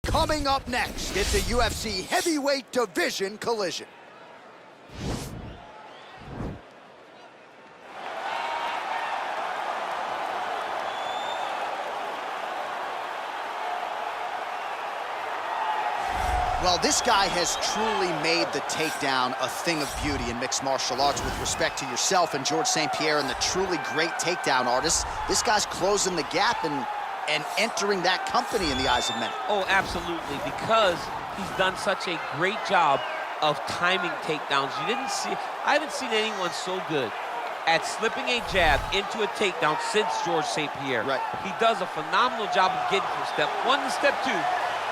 Coming up next, it's a UFC heavyweight division collision. Well, this guy has truly made the takedown a thing of beauty in mixed martial arts with respect to yourself and George St. Pierre and the truly great takedown artists. This guy's closing the gap and entering that company in the eyes of many. Oh, absolutely, because he's done such a great job of timing takedowns. I haven't seen anyone so good at slipping a jab into a takedown since George St. Pierre. Right. He does a phenomenal job of getting from step one to step two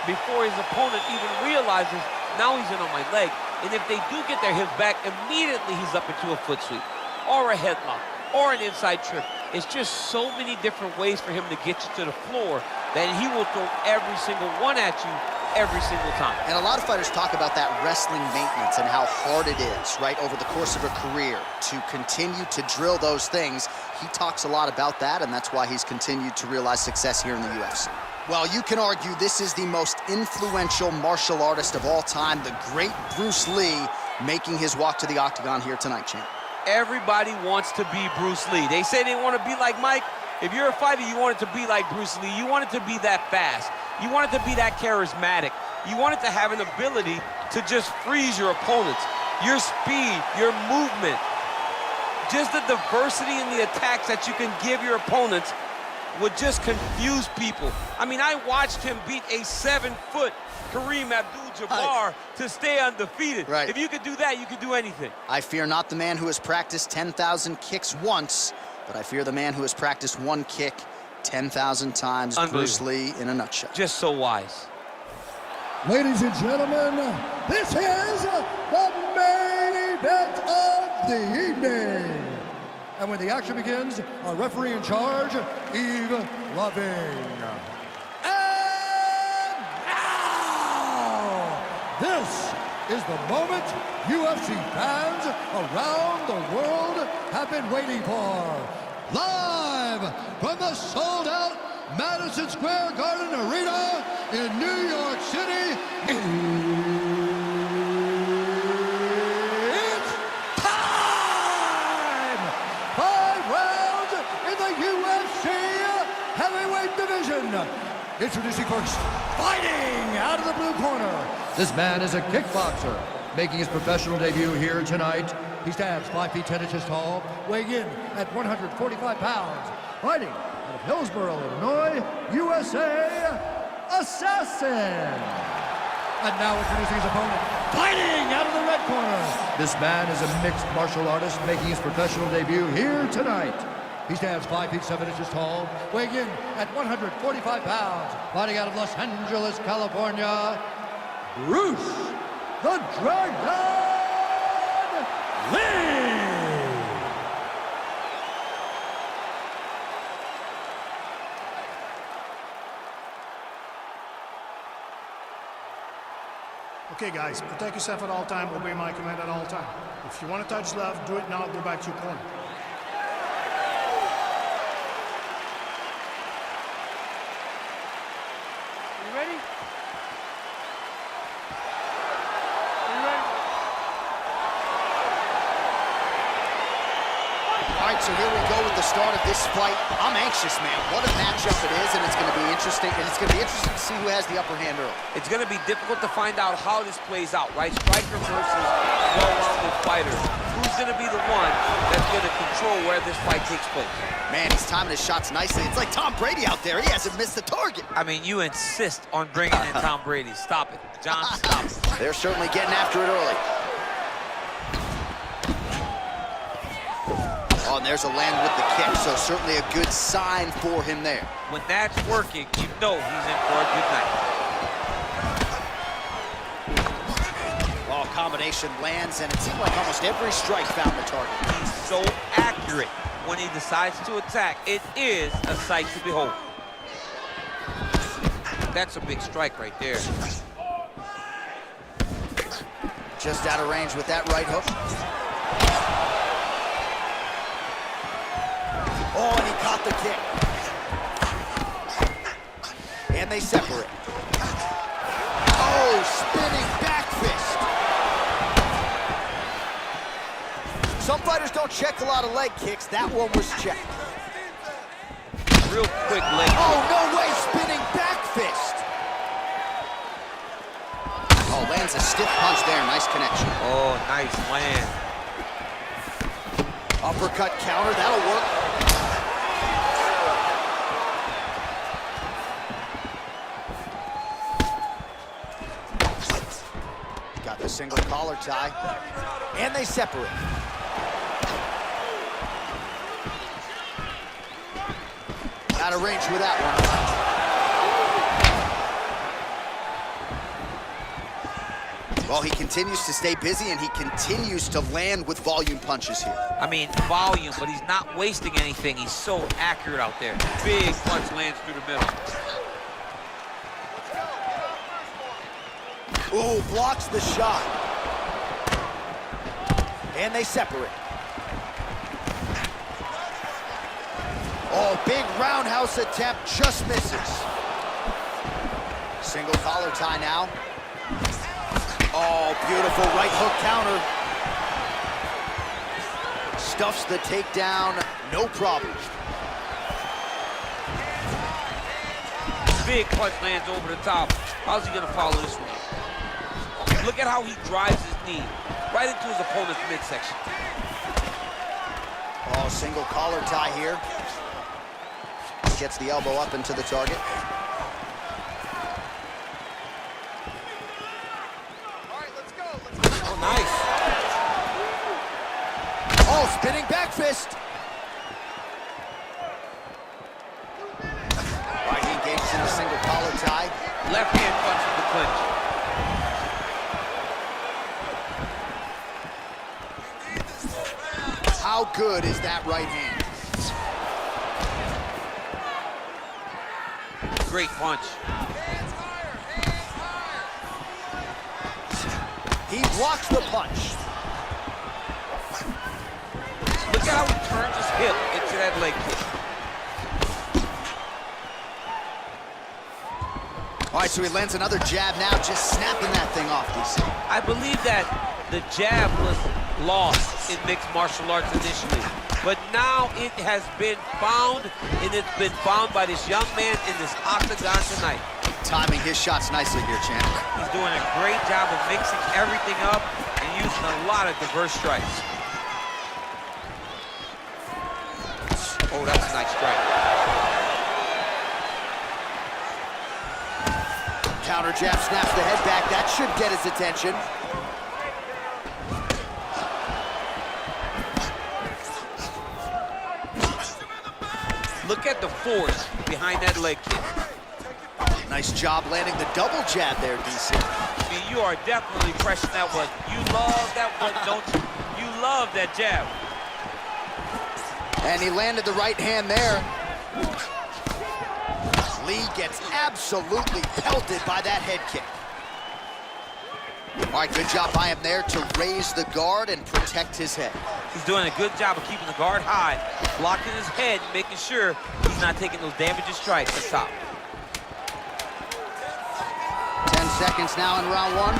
before his opponent even realizes, now he's in on my leg. And if they do get their hips back, immediately he's up into a foot sweep or a headlock or an inside trip. It's just so many different ways for him to get you to the floor that he will throw every single one at you every single time. And a lot of fighters talk about that wrestling maintenance and how hard it is, right, over the course of a career to continue to drill those things. He talks a lot about that, and that's why he's continued to realize success here in the UFC. Well, you can argue this is the most influential martial artist of all time, the great Bruce Lee, making his walk to the octagon here tonight, champ. Everybody wants to be Bruce Lee. They say they want to be like Mike. If you're a fighter, you want it to be like Bruce Lee. You want it to be that fast. You want it to be that charismatic. You want it to have an ability to just freeze your opponents. Your speed, your movement, just the diversity in the attacks that you can give your opponents would just confuse people. I mean, I watched him beat a 7-foot Kareem Abdul-Jabbar to stay undefeated. Right. If you could do that, you could do anything. I fear not the man who has practiced 10,000 kicks once, but I fear the man who has practiced one kick 10,000 times. Bruce Lee in a nutshell. Just so wise. Ladies and gentlemen, this is the main event of the evening. And when the action begins, our referee in charge, Yves Lavigne. And now, this is the moment UFC fans around the world have been waiting for. Live from the sold-out Madison Square Garden Arena in New York City, it's time! 5 rounds in the UFC heavyweight division. Introducing first, fighting out of the blue corner. This man is a kickboxer, making his professional debut here tonight. He stands 5 feet 10 inches tall, weighing in at 145 pounds. Fighting out of Hillsborough, Illinois, USA, Assassin. And now introducing his opponent, fighting out of the red corner. This man is a mixed martial artist, making his professional debut here tonight. He stands 5 feet 7 inches tall, weighing in at 145 pounds. Fighting out of Los Angeles, California, Bruce the Dragon Lee! Okay, guys, protect yourself at all time, obey my command at all time. If you want to touch left, do it now, go back to your corner. You ready? All right, so here we go with the start of this fight. I'm anxious, man. What a matchup it is, and it's going to be interesting. And it's going to be interesting to see who has the upper hand early. It's going to be difficult to find out how this plays out, right? Striker versus well-rounded fighter. Who's going to be the one that's going to control where this fight takes place? Man, he's timing his shots nicely. It's like Tom Brady out there. He hasn't missed the target. I mean, you insist on bringing in Tom Brady. Stop it. John, stop it. They're certainly getting after it early. Oh, and there's a land with the kick, so certainly a good sign for him there. When that's working, you know he's in for a good night. Oh, combination lands, and it seemed like almost every strike found the target. He's so accurate when he decides to attack. It is a sight to behold. That's a big strike right there. Just out of range with that right hook. Oh, and he caught the kick. And they separate. Oh, spinning back fist. Some fighters don't check a lot of leg kicks. That one was checked. Real quick leg kick. Oh, no way, spinning back fist. Oh, lands a stiff punch there, nice connection. Oh, nice land. Uppercut counter, that'll work. Got the single collar tie, and they separate. Out of range with that one. Well, he continues to stay busy, and he continues to land with volume punches here. I mean, volume, but he's not wasting anything. He's so accurate out there. Big punch lands through the middle. Ooh, blocks the shot. And they separate. Oh, big roundhouse attempt, just misses. Single collar tie now. Oh, beautiful right hook counter. Stuffs the takedown, no problem. Big punch lands over the top. How's he gonna follow this one? Look at how he drives his knee right into his opponent's midsection. Oh, single collar tie here. Gets the elbow up into the target. All right, let's go. Oh, nice. Oh, spinning back fist. Right, he engages in a single collar tie. Left hand punch with the clinch. How good is that right hand? Great punch. He blocks the punch. Look at how he turns his hip into that leg kick. All right, so he lands another jab now, just snapping that thing off, DC. I believe that the jab was lost in mixed martial arts initially, but now it has been found, and it's been found by this young man in this octagon tonight. Timing his shots nicely here, champ. He's doing a great job of mixing everything up and using a lot of diverse strikes. Oh, that's a nice strike. Counter jab snaps the head back. That should get his attention. Look at the force behind that leg kick. Nice job landing the double jab there, DC. I mean, you are definitely pressing that one. You love that one, don't you? You love that jab. And he landed the right hand there. Lee gets absolutely pelted by that head kick. All right, good job by him there to raise the guard and protect his head. He's doing a good job of keeping the guard high, blocking his head, making sure he's not taking those damaging strikes at top. 10 seconds now in round one.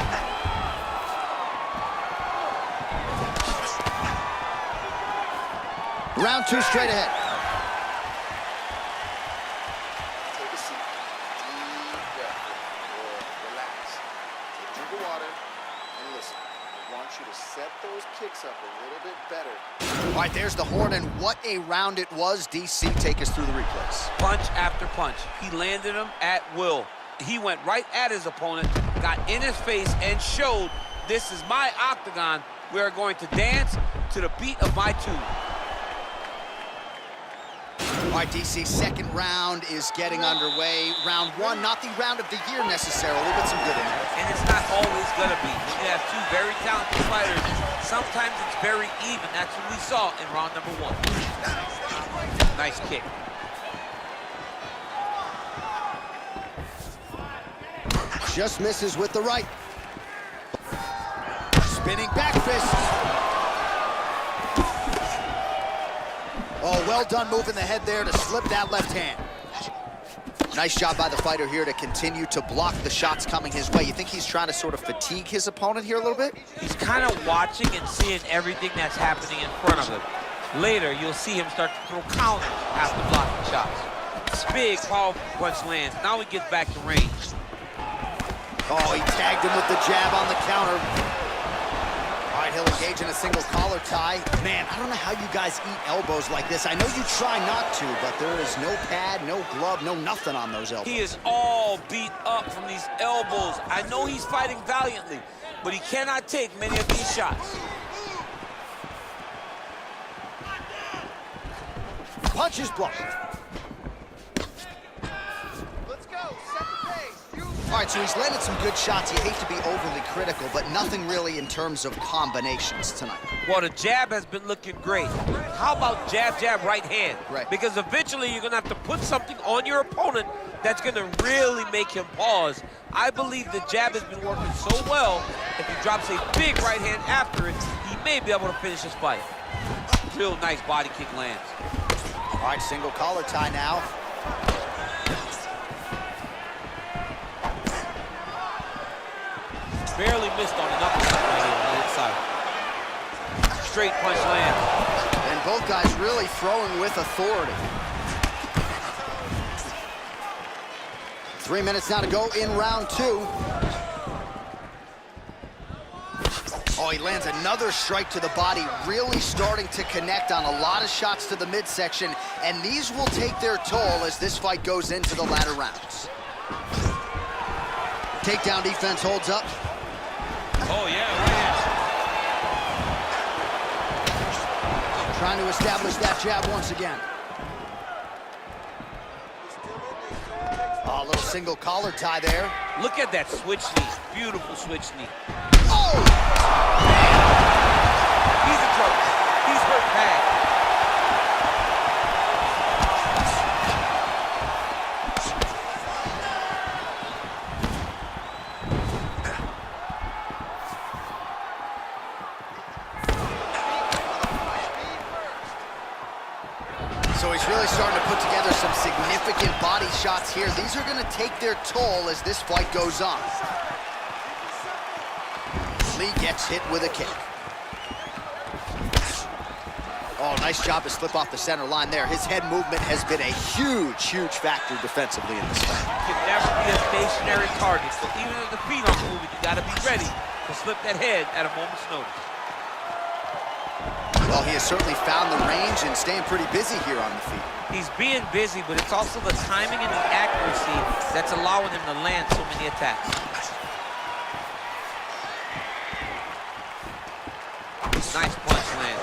Round two straight ahead. Take a seat. Deep breath. Or relax. Take a drink of water and listen. I want you to set those kicks up a little bit better. All right, there's the horn, and what a round it was. DC, take us through the replays. Punch after punch. He landed him at will. He went right at his opponent, got in his face, and showed this is my octagon. We are going to dance to the beat of my tune. All right, DC, second round is getting underway. Round one, not the round of the year necessarily, but some good in it. And it's not always gonna be. When you have two very talented fighters, sometimes it's very even. That's what we saw in round number one. Nice kick. Just misses with the right. Spinning back fist. Oh, well done moving the head there to slip that left hand. Nice job by the fighter here to continue to block the shots coming his way. You think he's trying to sort of fatigue his opponent here a little bit? He's kind of watching and seeing everything that's happening in front of him. Later, you'll see him start to throw counters after blocking shots. Big, powerful punch lands. Now he gets back to range. Oh, he tagged him with the jab on the counter. All right, he'll engage in a single collar tie. Man, I don't know how you guys eat elbows like this. I know you try not to, but there is no pad, no glove, no nothing on those elbows. He is all beat up from these elbows. I know he's fighting valiantly, but he cannot take many of these shots. Punches blocked. Let's go. Set the pace. All right, so he's landed some good shots. You hate to be overly critical, but nothing really in terms of combinations tonight. Well, the jab has been looking great. How about jab, jab, right hand? Right. Because eventually you're going to have to put something on your opponent that's going to really make him pause. I believe the jab has been working so well, if he drops a big right hand after it, he may be able to finish his fight. Real nice body kick lands. All right, single collar tie now. Barely missed on an uppercut right here on the inside. Straight punch lands. And both guys really throwing with authority. 3 minutes now to go in round 2. Oh, he lands another strike to the body, really starting to connect on a lot of shots to the midsection, and these will take their toll as this fight goes into the latter rounds. Takedown defense holds up. Oh, yeah, right hand. Trying to establish that jab once again. Oh, a little single collar tie there. Look at that switch knee. Beautiful switch knee. Oh! He's in trouble. He's hurt bad. So he's really starting to put together some significant body shots here. These are going to take their toll as this fight goes on. Lee gets hit with a kick. Oh, nice job to slip off the center line there. His head movement has been a huge, huge factor defensively in this fight. You can never be a stationary target, so even if the feet aren't moving, you got to be ready to slip that head at a moment's notice. Well, he has certainly found the range and staying pretty busy here on the feet. He's being busy, but it's also the timing and the accuracy that's allowing him to land so many attacks. Nice punch land.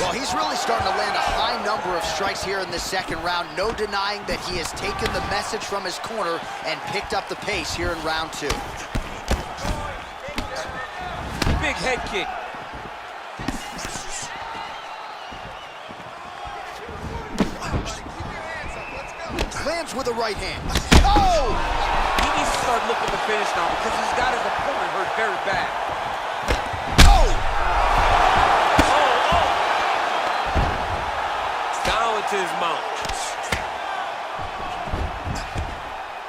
Well, he's really starting to land a high number of strikes here in this second round. No denying that he has taken the message from his corner and picked up the pace here in round 2. Big head kick. Lands with a right hand. Oh! He needs to start looking to finish now because he's got his opponent hurt very bad. Oh! Down into his mount.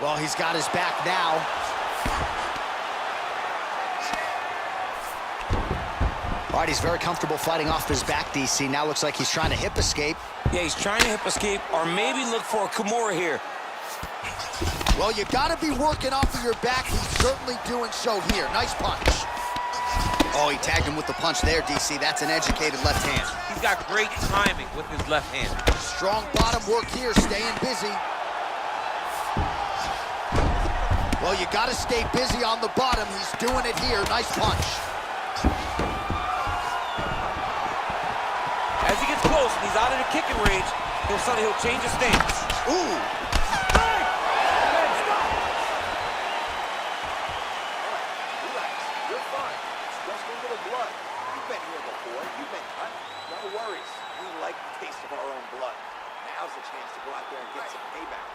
Well, he's got his back now. All right, he's very comfortable fighting off his back, DC. Now looks like he's trying to hip escape. Yeah, he's trying to hip escape or maybe look for a Kimura here. Well, you got to be working off of your back. He's certainly doing so here. Nice punch. Oh, he tagged him with the punch there, DC. That's an educated left hand. He's got great timing with his left hand. Strong bottom work here, staying busy. Well, you got to stay busy on the bottom. He's doing it here. Nice punch. As he gets close and he's out of the kicking range, he'll change his stance. Ooh. Relax. You're fine. It's just a little blood. You've been here before. You've been cut. No worries. We like the taste of our own blood. Now's the chance to go out there and get some payback.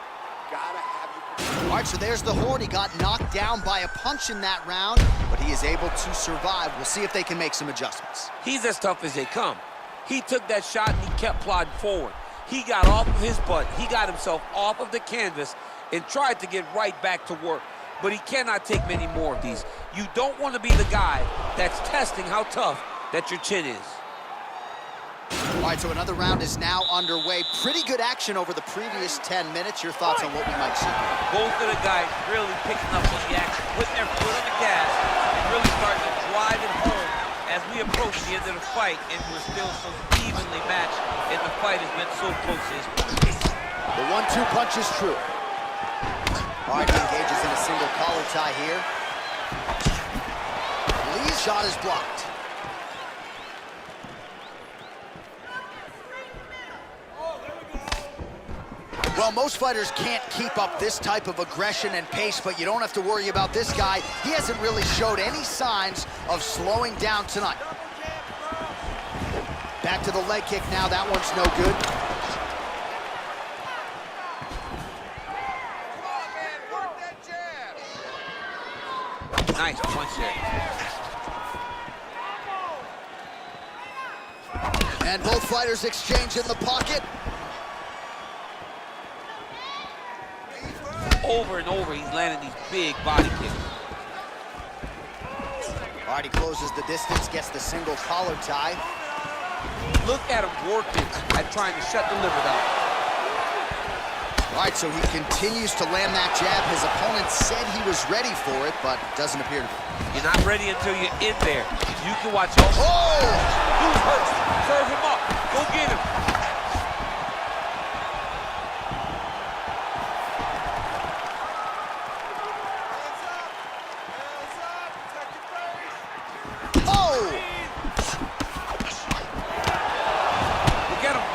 Gotta have you. All right, so there's the Horde. He got knocked down by a punch in that round, but he is able to survive. We'll see if they can make some adjustments. He's as tough as they come. He took that shot and he kept plodding forward. He got off of his butt. He got himself off of the canvas and tried to get right back to work. But he cannot take many more of these. You don't want to be the guy that's testing how tough that your chin is. All right, so another round is now underway. Pretty good action over the previous 10 minutes. Your thoughts on what we might see here? Both of the guys really picking up on the action, putting their foot on the gas, and really starting to drive it home as we approach the end of the fight, and we're still so evenly matched, and the fight has been so close to this point. The 1-2 punch is true. All right, he engages in a single collar tie here. Lee's shot is blocked. Well, most fighters can't keep up this type of aggression and pace, but you don't have to worry about this guy. He hasn't really showed any signs of slowing down tonight. Back to the leg kick now. That one's no good. Nice punch there. And both fighters exchange in the pocket. Over and over, he's landing these big body kicks. All right, he closes the distance, gets the single collar tie. Look at him working at trying to shut the liver down. All right, so he continues to land that jab. His opponent said he was ready for it, but doesn't appear to be. You're not ready until you're in there. You can watch him. Oh! Dude hurts. Serve him up. Go get him.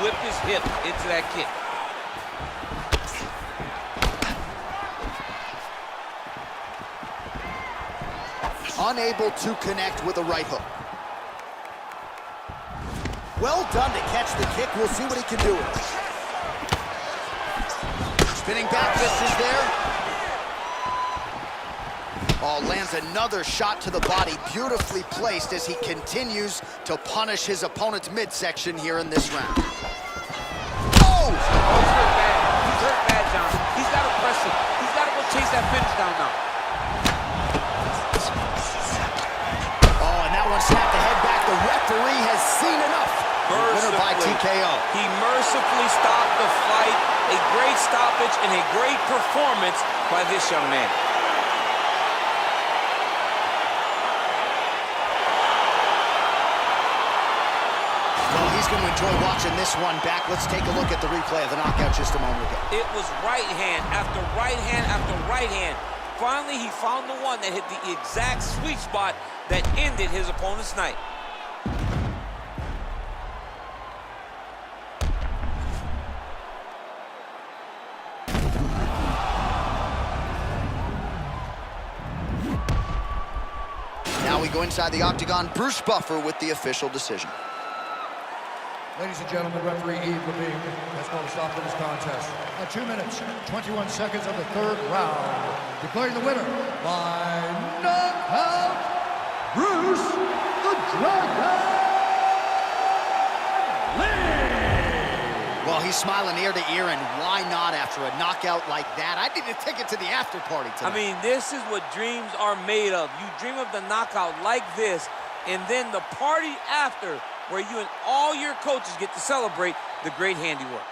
Whip his hip into that kick. Unable to connect with a right hook. Well done to catch the kick. We'll see what he can do with it. Spinning back fist is there. Oh, lands another shot to the body, beautifully placed as he continues to punish his opponent's midsection here in this round. Oh, he's hurt bad. He's hurt bad, John. He's got to press him. He's got to go chase that finish down now. Oh, and that one snapped the head back. The referee has seen enough. Winner by TKO. He mercifully stopped the fight. A great stoppage and a great performance by this young man. He's going to enjoy watching this one back. Let's take a look at the replay of the knockout just a moment ago. It was right hand after right hand after right hand. Finally, he found the one that hit the exact sweet spot that ended his opponent's night. Now we go inside the octagon. Bruce Buffer with the official decision. Ladies and gentlemen, referee Yves Levine has called a stop to this contest at 2 minutes, 21 seconds of the third round, declaring the winner by knockout, Bruce the Dragon Lee! Well, he's smiling ear to ear, and why not after a knockout like that? I need a ticket to the after party tonight. I mean, this is what dreams are made of. You dream of the knockout like this, and then the party after, where you and all your coaches get to celebrate the great handiwork.